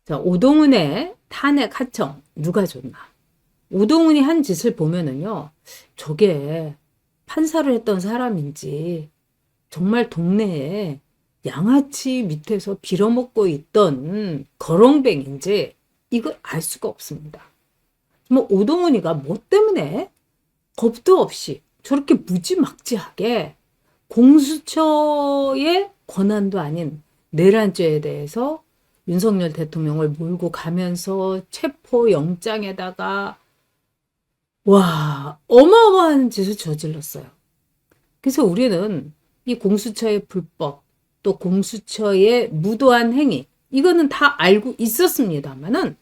자, 오동훈의 탄핵 하청 누가 줬나? 오동훈이 한 짓을 보면은요, 저게 판사를 했던 사람인지 정말 동네에 양아치 밑에서 빌어먹고 있던 거렁뱅인지 이걸 알 수가 없습니다. 뭐 오동훈이가 뭐 때문에 겁도 없이 저렇게 무지막지하게 공수처의 권한도 아닌 내란죄에 대해서 윤석열 대통령을 몰고 가면서 체포영장에다가 와 어마어마한 짓을 저질렀어요. 그래서 우리는 이 공수처의 불법 또 공수처의 무도한 행위 이거는 다 알고 있었습니다만은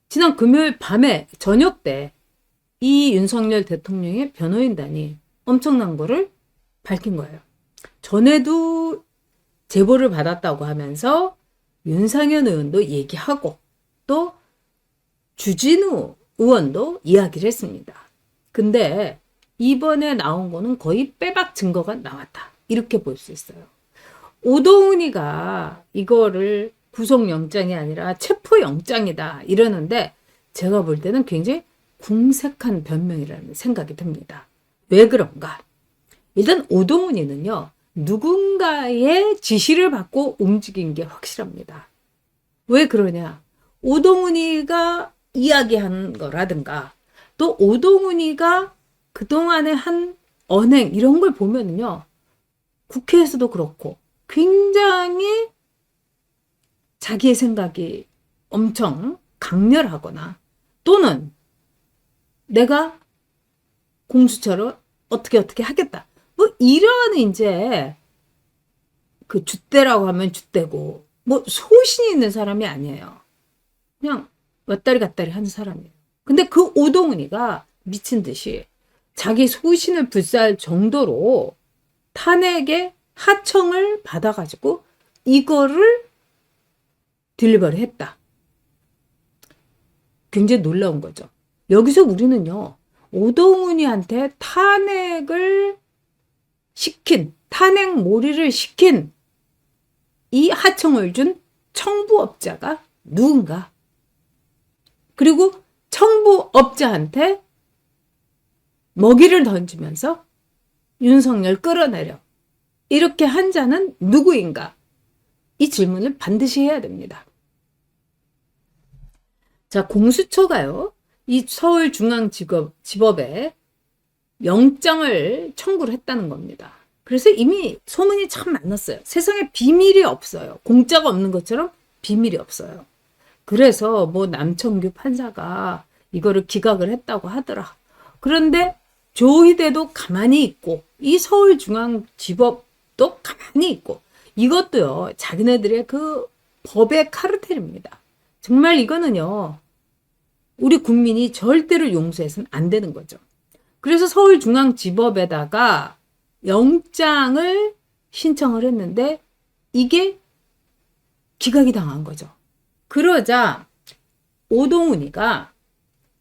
지난 금요일 밤에 저녁 때 이 윤석열 대통령의 변호인단이 엄청난 거를 밝힌 거예요. 전에도 제보를 받았다고 하면서 윤상현 의원도 얘기하고 또 주진우 의원도 이야기를 했습니다. 근데 이번에 나온 거는 거의 빼박 증거가 나왔다. 이렇게 볼 수 있어요. 오동훈이가 이거를 구속영장이 아니라 체포영장이다 이러는데 제가 볼 때는 굉장히 궁색한 변명이라는 생각이 듭니다. 왜 그런가? 일단 오동훈이는요. 누군가의 지시를 받고 움직인 게 확실합니다. 왜 그러냐? 오동훈이가 이야기한 거라든가 또 오동훈이가 그동안에 한 언행 이런 걸 보면은요. 국회에서도 그렇고 굉장히 자기의 생각이 엄청 강렬하거나 또는 내가 공수처를 어떻게 하겠다. 뭐 이런 이제 그 줏대라고 하면 줏대고 뭐 소신이 있는 사람이 아니에요. 그냥 왔다리 갔다리 하는 사람이에요. 근데 그 오동훈이가 미친 듯이 자기 소신을 불사할 정도로 탄핵의 하청을 받아가지고 이거를 딜리버리 했다. 굉장히 놀라운 거죠. 여기서 우리는요. 오동훈이한테 탄핵을 시킨, 탄핵 몰이를 시킨 이 하청을 준 청부업자가 누군가. 그리고 청부업자한테 먹이를 던지면서 윤석열 끌어내려. 이렇게 한 자는 누구인가? 이 질문을 반드시 해야 됩니다. 자, 공수처가요. 이 서울중앙지법에 영장을 청구를 했다는 겁니다. 그래서 이미 소문이 참 많았어요. 세상에 비밀이 없어요. 공짜가 없는 것처럼 비밀이 없어요. 그래서 뭐 남청규 판사가 이거를 기각을 했다고 하더라. 그런데 조희대도 가만히 있고 이 서울중앙지법도 가만히 있고 이것도요. 자기네들의 그 법의 카르텔입니다. 정말 이거는요. 우리 국민이 절대로 용서해서는 안 되는 거죠. 그래서 서울중앙지법에다가 영장을 신청을 했는데 이게 기각이 당한 거죠. 그러자 오동훈이가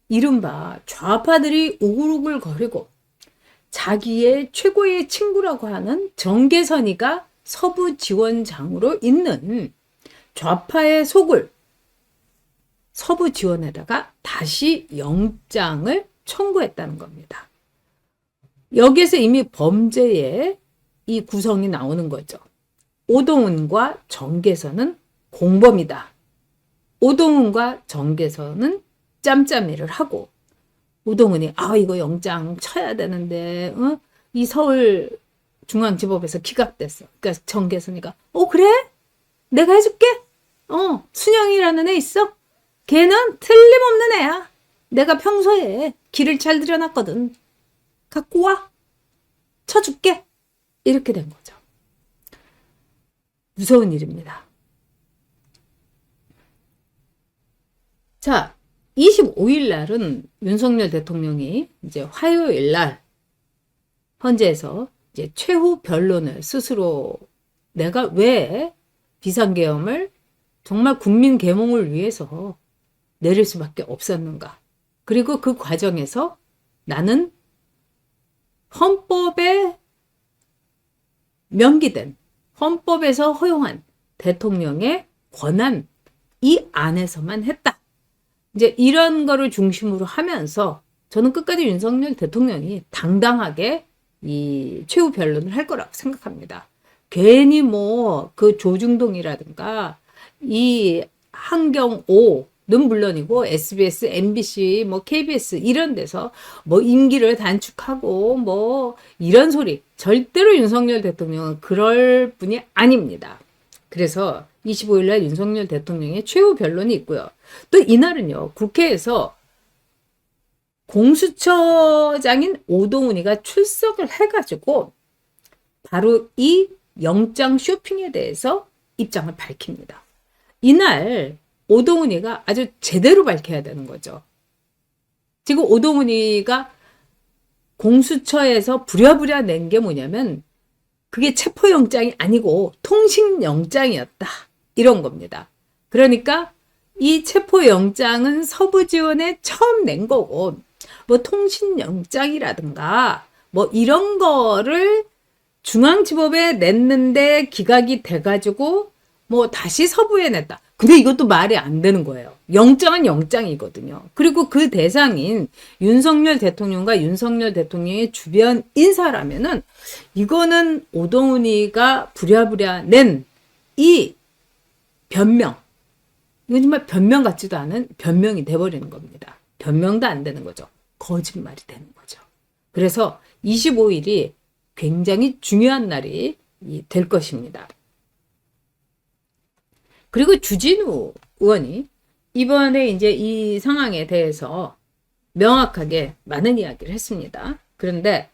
이른바 좌파들이 우글우글거리고 자기의 최고의 친구라고 하는 정계선이가 서부지원장으로 있는 좌파의 속을 서부지원에다가 다시 영장을 청구했다는 겁니다. 여기에서 이미 범죄의 이 구성이 나오는 거죠. 오동훈과 정계선은 공범이다. 오동훈과 정계선은 짬짬이를 하고 오동훈이 이거 영장 쳐야 되는데 이 서울중앙지법에서 기각됐어. 그러니까 정계선이가 그래? 내가 해줄게. 순영이라는 애 있어? 걔는 틀림없는 애야. 내가 평소에 길을 잘 들여놨거든. 갖고 와. 쳐줄게. 이렇게 된 거죠. 무서운 일입니다. 자, 25일 날은 윤석열 대통령이 이제 화요일 날 헌재에서 이제 최후 변론을 스스로 내가 왜 비상계엄을 정말 국민 계몽을 위해서 내릴 수밖에 없었는가. 그리고 그 과정에서 나는 헌법에 명기된 헌법에서 허용한 대통령의 권한 이 안에서만 했다. 이제 이런 거를 중심으로 하면서 저는 끝까지 윤석열 대통령이 당당하게 이 최후 변론을 할 거라고 생각합니다. 괜히 뭐 그 조중동이라든가 이 한경오는 물론이고 SBS, MBC, 뭐 KBS 이런 데서 뭐 임기를 단축하고 뭐 이런 소리 절대로 윤석열 대통령은 그럴 분이 아닙니다. 그래서 25일 날 윤석열 대통령의 최후 변론이 있고요. 또 이날은요. 국회에서 공수처장인 오동훈이가 출석을 해가지고 바로 이 영장 쇼핑에 대해서 입장을 밝힙니다. 이날 오동훈이가 아주 제대로 밝혀야 되는 거죠. 지금 오동훈이가 공수처에서 부랴부랴 낸 게 뭐냐면 그게 체포영장이 아니고 통신영장이었다. 이런 겁니다. 그러니까 이 체포영장은 서부지원에 처음 낸 거고 뭐 통신영장이라든가 뭐 이런 거를 중앙지법에 냈는데 기각이 돼가지고 뭐 다시 서부에 냈다. 근데 이것도 말이 안 되는 거예요. 영장은 영장이거든요. 그리고 그 대상인 윤석열 대통령과 윤석열 대통령의 주변 인사라면은 이거는 오동훈이가 부랴부랴 낸 이 변명. 이건 정말 변명 같지도 않은 변명이 돼버리는 겁니다. 변명도 안 되는 거죠. 거짓말이 되는 거죠. 그래서 25일이 굉장히 중요한 날이 될 것입니다. 그리고 주진우 의원이 이번에 이제 이 상황에 대해서 명확하게 많은 이야기를 했습니다. 그런데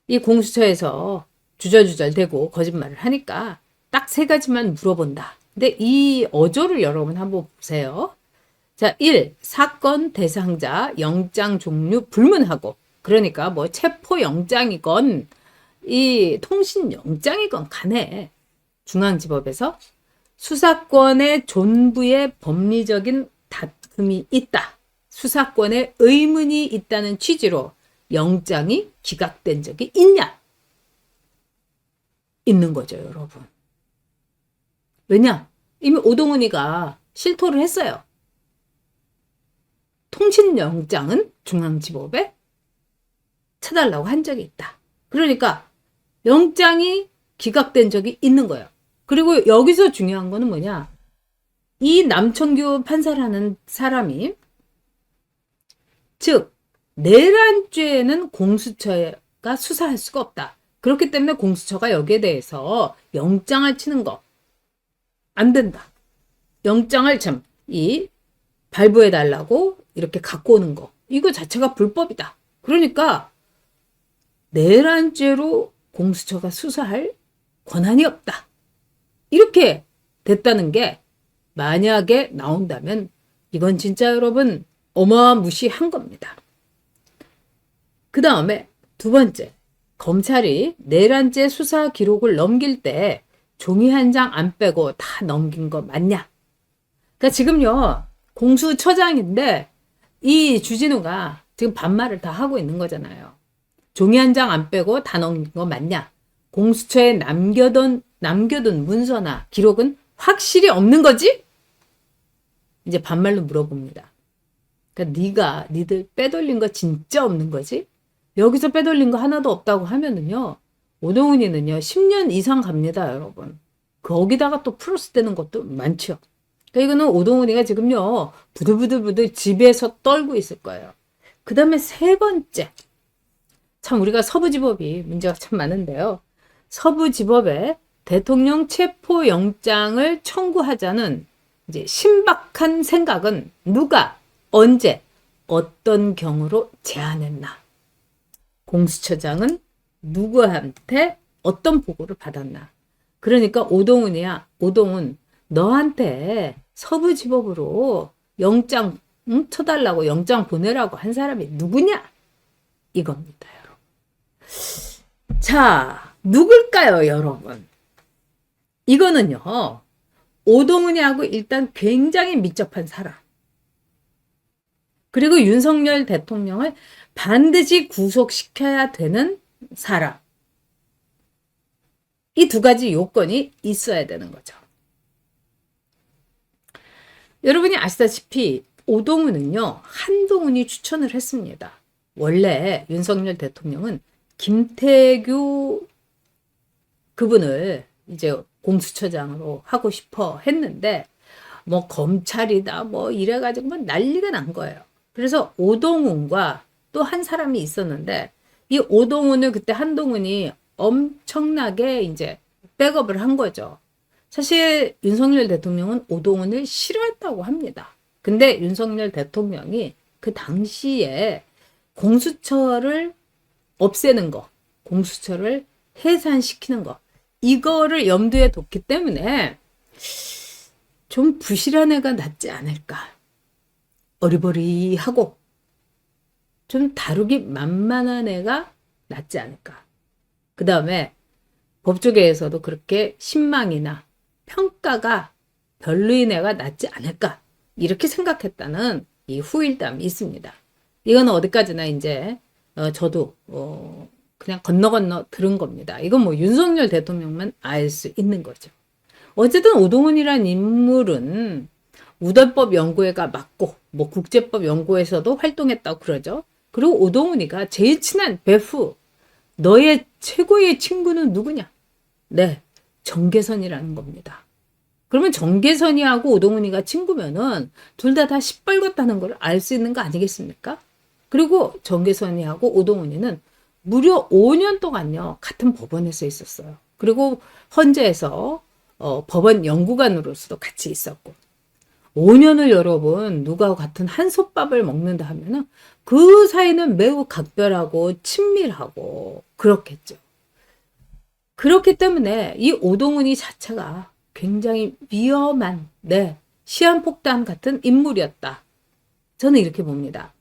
이 공수처에서 주절주절대고 거짓말을 하니까 딱 3가지만 물어본다. 근데 이 어조를 여러분 한번 보세요. 자, 1. 사건 대상자 영장 종류 불문하고, 그러니까 뭐 체포영장이건 이 통신영장이건 간에 중앙지법에서 수사권의 존부의 법리적인 다툼이 있다. 수사권에 의문이 있다는 취지로 영장이 기각된 적이 있냐? 있는 거죠, 여러분. 왜냐? 이미 오동훈이가 실토를 했어요. 통신영장은 중앙지법에 쳐달라고 한 적이 있다. 그러니까 영장이 기각된 적이 있는 거예요. 그리고 여기서 중요한 거는 뭐냐? 이 남천규 판사라는 사람이 즉 내란죄는 공수처가 수사할 수가 없다. 그렇기 때문에 공수처가 여기에 대해서 영장을 치는 거 안 된다. 영장을 발부해달라고 이렇게 갖고 오는 거. 이거 자체가 불법이다. 그러니까 내란죄로 공수처가 수사할 권한이 없다. 이렇게 됐다는 게 만약에 나온다면 이건 진짜 여러분 어마무시한 겁니다. 그 다음에 2번째, 검찰이 내란죄 수사 기록을 넘길 때 종이 한 장 안 빼고 다 넘긴 거 맞냐? 그러니까 지금요 공수처장인데 이 주진우가 지금 반말을 다 하고 있는 거잖아요. 종이 한 장 안 빼고 다 넘긴 거 맞냐? 공수처에 남겨둔 문서나 기록은 확실히 없는 거지? 이제 반말로 물어봅니다. 그러니까 니들 빼돌린 거 진짜 없는 거지? 여기서 빼돌린 거 하나도 없다고 하면은요, 오동훈이는요 10년 이상 갑니다, 여러분. 거기다가 또 플러스 되는 것도 많죠. 그러니까 이거는 오동훈이가 지금요 부들부들 집에서 떨고 있을 거예요. 그 다음에 3번째, 참 우리가 서부지법이 문제가 참 많은데요. 서부지법에 대통령 체포영장을 청구하자는 이제 신박한 생각은 누가, 언제, 어떤 경우로 제안했나? 공수처장은 누구한테 어떤 보고를 받았나? 그러니까 오동훈, 너한테 서부지법으로 영장 쳐달라고 영장 보내라고 한 사람이 누구냐? 이겁니다, 여러분. 자, 누굴까요, 여러분? 이거는요, 오동훈이하고 일단 굉장히密접한 사람. 그리고 윤석열 대통령을 반드시 구속시켜야 되는 사람. 이 2가지 요건이 있어야 되는 거죠. 여러분이 아시다시피 오동훈은요, 한동훈이 추천을 했습니다. 원래 윤석열 대통령은 김태규 그분을 이제 공수처장으로 하고 싶어 했는데, 뭐 검찰이다 뭐 이래가지고 뭐 난리가 난 거예요. 그래서 오동훈과 또 한 사람이 있었는데, 이 오동훈을 그때 한동훈이 엄청나게 이제 백업을 한 거죠. 사실 윤석열 대통령은 오동훈을 싫어했다고 합니다. 근데 윤석열 대통령이 그 당시에 공수처를 없애는 거, 공수처를 해산시키는 거, 이거를 염두에 뒀기 때문에 좀 부실한 애가 낫지 않을까. 어리버리하고 좀 다루기 만만한 애가 낫지 않을까. 그 다음에 법조계에서도 그렇게 신망이나 평가가 별로인 애가 낫지 않을까. 이렇게 생각했다는 이 후일담이 있습니다. 이거는 어디까지나 이제 저도 그냥 건너 들은 겁니다. 이건 뭐 윤석열 대통령만 알 수 있는 거죠. 어쨌든 오동훈이라는 인물은 우달법 연구회가 맞고 뭐 국제법 연구에서도 활동했다고 그러죠. 그리고 오동훈이가 제일 친한 배후, 너의 최고의 친구는 누구냐? 네, 정계선이라는 겁니다. 그러면 정계선이하고 오동훈이가 친구면은 둘 다 시뻘겋다는 걸 알 수 있는 거 아니겠습니까? 그리고 정계선이하고 오동훈이는 무려 5년 동안요, 같은 법원에서 있었어요. 그리고 헌재에서 법원 연구관으로서도 같이 있었고, 5년을 여러분 누가 같은 한솥밥을 먹는다 하면은 그 사이는 매우 각별하고 친밀하고 그렇겠죠. 그렇기 때문에 이 오동훈이 자체가 굉장히 위험한, 네, 시한폭탄 같은 인물이었다. 저는 이렇게 봅니다.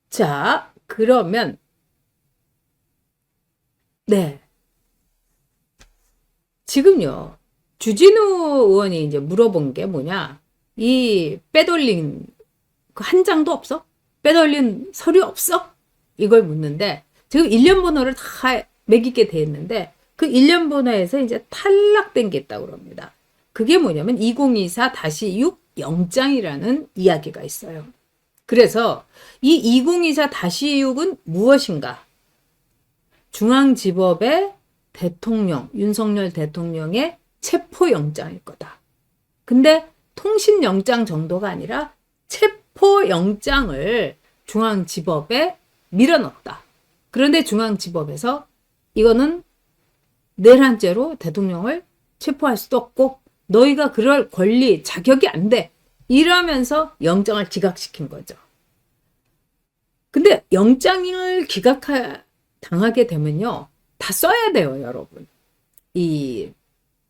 자, 그러면 네, 지금요, 주진우 의원이 이제 물어본 게 뭐냐? 이 빼돌린 그 한 장도 없어? 빼돌린 서류 없어? 이걸 묻는데, 지금 일련 번호를 다 매기게 돼 있는데, 그 일련 번호에서 이제 탈락된 게 있다고 그럽니다. 그게 뭐냐면 2024-6 영장이라는 이야기가 있어요. 그래서 이 2024-6은 무엇인가? 중앙지법의 대통령, 윤석열 대통령의 체포영장일 거다. 근데 통신영장 정도가 아니라 체포영장을 중앙지법에 밀어넣었다. 그런데 중앙지법에서 이거는 내란죄로 대통령을 체포할 수도 없고 너희가 그럴 권리, 자격이 안 돼. 이러면서 영장을 기각시킨 거죠. 근데 영장을 당하게 되면요, 다 써야 돼요, 여러분.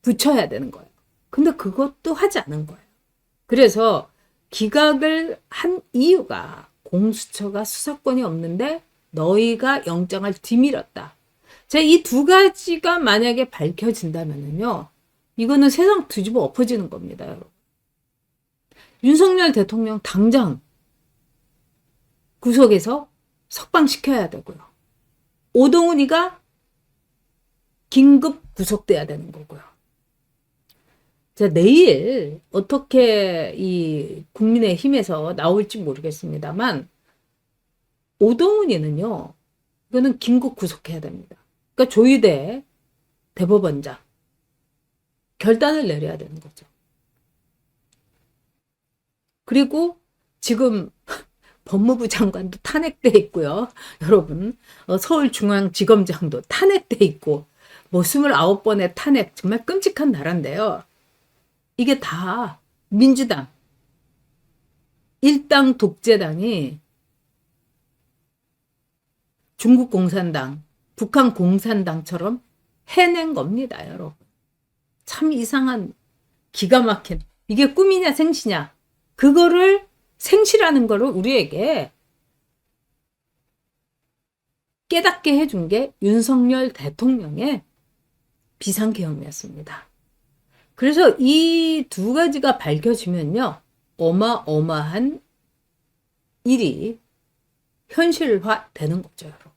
붙여야 되는 거예요. 근데 그것도 하지 않은 거예요. 그래서 기각을 한 이유가 공수처가 수사권이 없는데 너희가 영장을 뒤밀었다. 자, 이 두 가지가 만약에 밝혀진다면요, 이거는 세상 뒤집어 엎어지는 겁니다, 여러분. 윤석열 대통령 당장 구속에서 석방시켜야 되고요. 오동훈이가 긴급 구속돼야 되는 거고요. 자, 내일 어떻게 이 국민의힘에서 나올지 모르겠습니다만, 오동훈이는요, 이거는 긴급 구속해야 됩니다. 그러니까 조희대 대법원장 결단을 내려야 되는 거죠. 그리고 지금 법무부 장관도 탄핵돼 있고요. 여러분, 서울중앙지검장도 탄핵돼 있고, 뭐 29번의 탄핵, 정말 끔찍한 나라인데요. 이게 다 민주당, 일당 독재당이 중국 공산당, 북한 공산당처럼 해낸 겁니다, 여러분. 참 이상한, 기가 막힌, 이게 꿈이냐 생시냐, 그거를 생시라는 거를 우리에게 깨닫게 해준 게 윤석열 대통령의 비상계엄이었습니다. 그래서 이 두 가지가 밝혀지면요, 어마어마한 일이 현실화 되는 거죠, 여러분.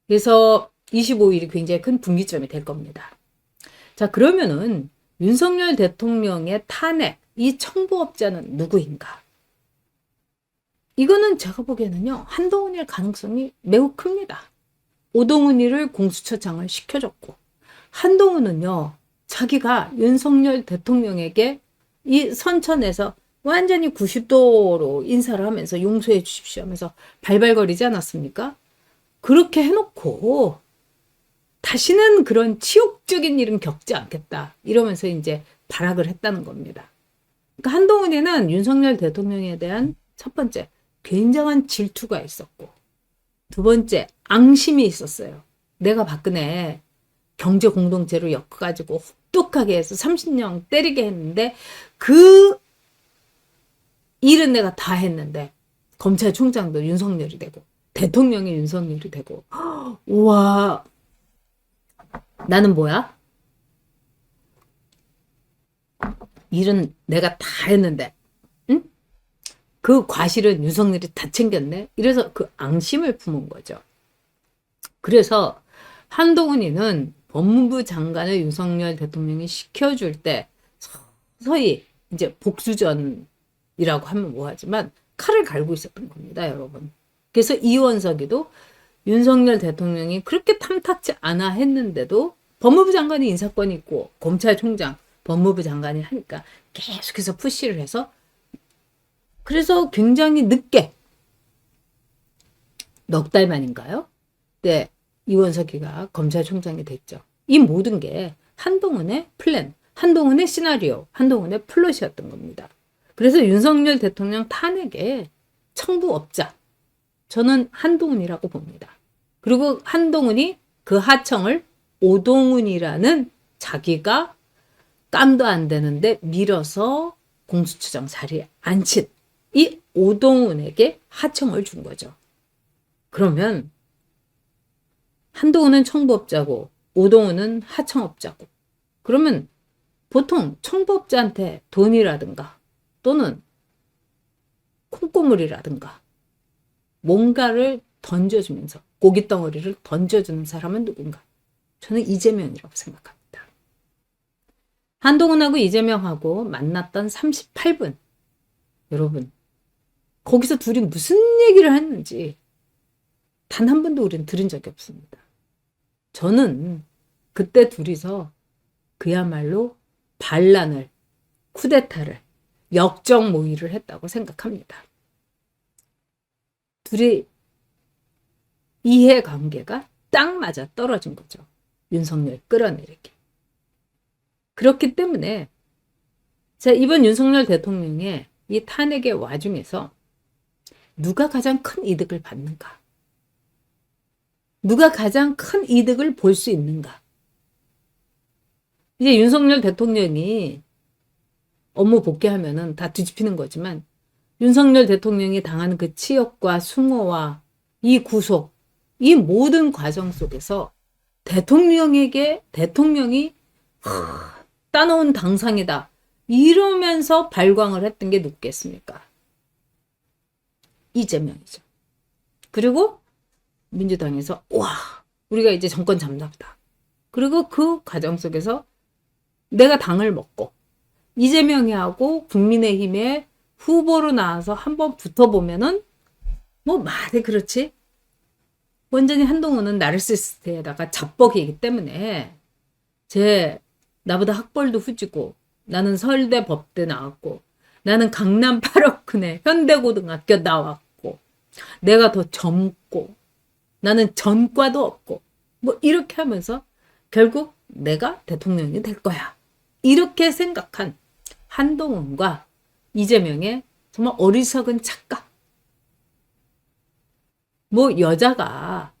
그래서 25일이 굉장히 큰 분기점이 될 겁니다. 자, 그러면은 윤석열 대통령의 탄핵, 이 청부업자는 누구인가? 이거는 제가 보기에는요, 한동훈일 가능성이 매우 큽니다. 오동훈이를 공수처장을 시켜줬고, 한동훈은요, 자기가 윤석열 대통령에게 이 선천에서 완전히 90도로 인사를 하면서 용서해 주십시오 하면서 발발거리지 않았습니까? 그렇게 해놓고 다시는 그런 치욕적인 일은 겪지 않겠다 이러면서 이제 발악을 했다는 겁니다. 그러니까 한동훈에는 윤석열 대통령에 대한 첫 번째 굉장한 질투가 있었고, 두 번째 앙심이 있었어요. 내가 박근혜 경제 공동체로 엮어가지고 혹독하게 해서 30년 때리게 했는데 그 일은 내가 다 했는데 검찰총장도 윤석열이 되고 대통령이 윤석열이 되고, 우와, 나는 뭐야? 일은 내가 다 했는데, 응? 그 과실은 윤석열이 다 챙겼네? 이래서 그 앙심을 품은 거죠. 그래서 한동훈이는 법무부 장관을 윤석열 대통령이 시켜줄 때 서서히 이제 복수전이라고 하면 뭐하지만 칼을 갈고 있었던 겁니다, 여러분. 그래서 이원석이도 윤석열 대통령이 그렇게 탐탁지 않아 했는데도 법무부 장관이 인사권이 있고 검찰총장, 법무부 장관이 하니까 계속해서 푸시를 해서, 그래서 굉장히 늦게 넉 달 만인가요? 네, 이원석이가 검찰총장이 됐죠. 이 모든 게 한동훈의 플랜, 한동훈의 시나리오, 한동훈의 플롯이었던 겁니다. 그래서 윤석열 대통령 탄핵의 청부업자, 저는 한동훈이라고 봅니다. 그리고 한동훈이 그 하청을 오동훈이라는 자기가 깜도 안 되는데 밀어서 공수처장 자리에 앉힌 이 오동훈에게 하청을 준 거죠. 그러면 한동훈은 청부업자고 오동훈은 하청업자고, 그러면 보통 청부업자한테 돈이라든가 또는 콩고물이라든가 뭔가를 던져주면서 고깃덩어리를 던져주는 사람은 누군가? 저는 이재명이라고 생각합니다. 한동훈하고 이재명하고 만났던 38분. 여러분, 거기서 둘이 무슨 얘기를 했는지 단 한 번도 우리는 들은 적이 없습니다. 저는 그때 둘이서 그야말로 반란을, 쿠데타를, 역적 모의를 했다고 생각합니다. 둘이 이해관계가 딱 맞아 떨어진 거죠. 윤석열 끌어내리기. 그렇기 때문에 자, 이번 윤석열 대통령의 이 탄핵의 와중에서 누가 가장 큰 이득을 받는가? 누가 가장 큰 이득을 볼 수 있는가? 이제 윤석열 대통령이 업무 복귀하면은 다 뒤집히는 거지만, 윤석열 대통령이 당하는 그 치욕과 수모와 이 구속, 이 모든 과정 속에서 대통령이 따놓은 당상이다 이러면서 발광을 했던 게 누구겠습니까? 이재명이죠. 그리고 민주당에서 와, 우리가 이제 정권 잡는다. 그리고 그 과정 속에서 내가 당을 먹고 이재명이 하고 국민의힘의 후보로 나와서 한번 붙어보면은 뭐 말이 그렇지, 완전히 한동훈은 나르시시스트에다가 잡벅이기 때문에 나보다 학벌도 후지고 나는 서울대 법대 나왔고 나는 강남 8억군에 현대고등학교 나왔고 내가 더 젊고 나는 전과도 없고 뭐 이렇게 하면서 결국 내가 대통령이 될 거야 이렇게 생각한 한동훈과 이재명의 정말 어리석은 착각. 뭐 여자가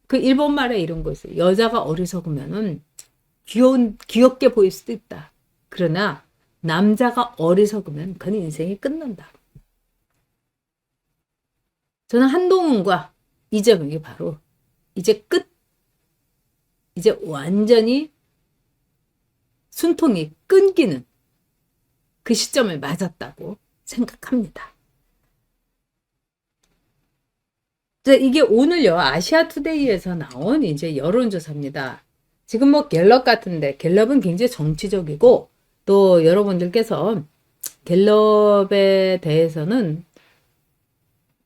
그 일본 말에 이런 거 있어요. 여자가 어리석으면은 귀엽게 보일 수도 있다. 그러나 남자가 어리석으면 그는 인생이 끝난다. 저는 한동훈과 이재명이 바로 이제 이제 완전히 숨통이 끊기는 그 시점을 맞았다고 생각합니다. 이게 오늘요, 아시아투데이에서 나온 이제 여론조사입니다. 지금 뭐 갤럽 같은데 갤럽은 굉장히 정치적이고 또 여러분들께서 갤럽에 대해서는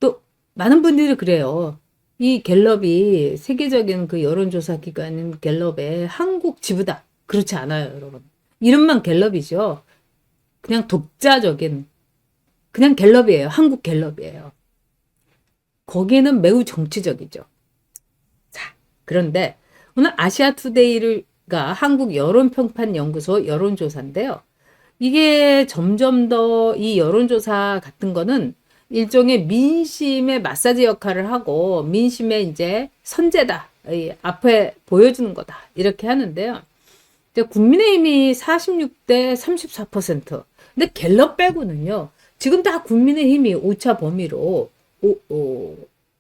또 많은 분들이 그래요. 이 갤럽이 세계적인 그 여론조사 기관인 갤럽의 한국 지부다. 그렇지 않아요, 여러분. 이름만 갤럽이죠. 그냥 독자적인 그냥 갤럽이에요. 한국 갤럽이에요. 거기는 매우 정치적이죠. 자, 그런데 오늘 아시아투데이가 한국 여론평판연구소 여론조사인데요. 이게 점점 더 이 여론조사 같은 거는 일종의 민심의 마사지 역할을 하고 민심의 이제 선제다. 이 앞에 보여주는 거다. 이렇게 하는데요. 국민의힘이 46대 34%. 근데 갤럽 빼고는요. 지금 다 국민의힘이 오차 범위로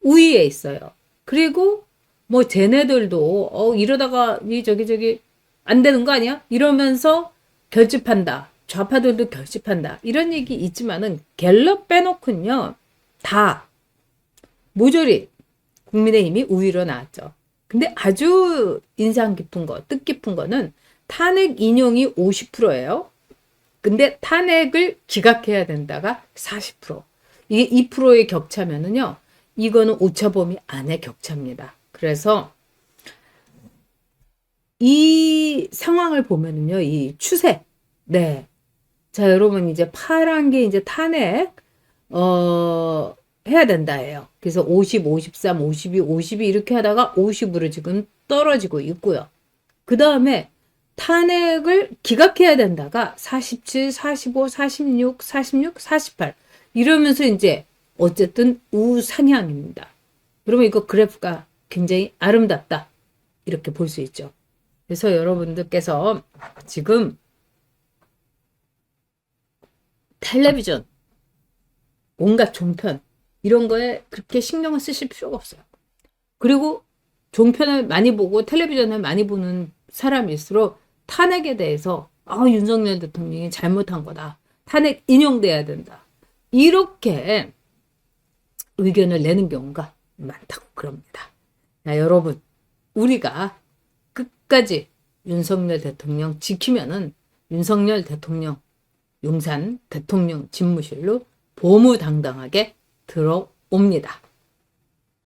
우위에 있어요. 그리고 뭐 쟤네들도 이러다가 저기 안 되는 거 아니야? 이러면서 결집한다. 좌파들도 결집한다. 이런 얘기 있지만은 갤럽 빼놓고는요. 다 모조리 국민의힘이 우위로 나왔죠. 근데 아주 인상 깊은 거, 뜻깊은 거는 탄핵 인용이 50%예요. 근데 탄핵을 기각해야 된다가 40%. 이게 2%의 격차면은요. 이거는 오차 범위 안에 격차입니다. 그래서 이 상황을 보면은요. 이 추세. 네. 자, 여러분 이제 파란 게 이제 탄핵 해야 된다예요. 그래서 50, 53, 52, 52 이렇게 하다가 50으로 지금 떨어지고 있고요. 그 다음에 탄핵을 기각해야 된다가 47, 45, 46, 46, 48 이러면서 이제 어쨌든 우상향입니다. 여러분 이거 그래프가 굉장히 아름답다. 이렇게 볼 수 있죠. 그래서 여러분들께서 지금 텔레비전, 온갖 종편 이런 거에 그렇게 신경을 쓰실 필요가 없어요. 그리고 종편을 많이 보고 텔레비전을 많이 보는 사람일수록 탄핵에 대해서 윤석열 대통령이 잘못한 거다. 탄핵 인용돼야 된다. 이렇게 의견을 내는 경우가 많다고 그럽니다. 자, 여러분 우리가 끝까지 윤석열 대통령 지키면은 윤석열 대통령 용산 대통령 집무실로 보무당당하게 들어옵니다.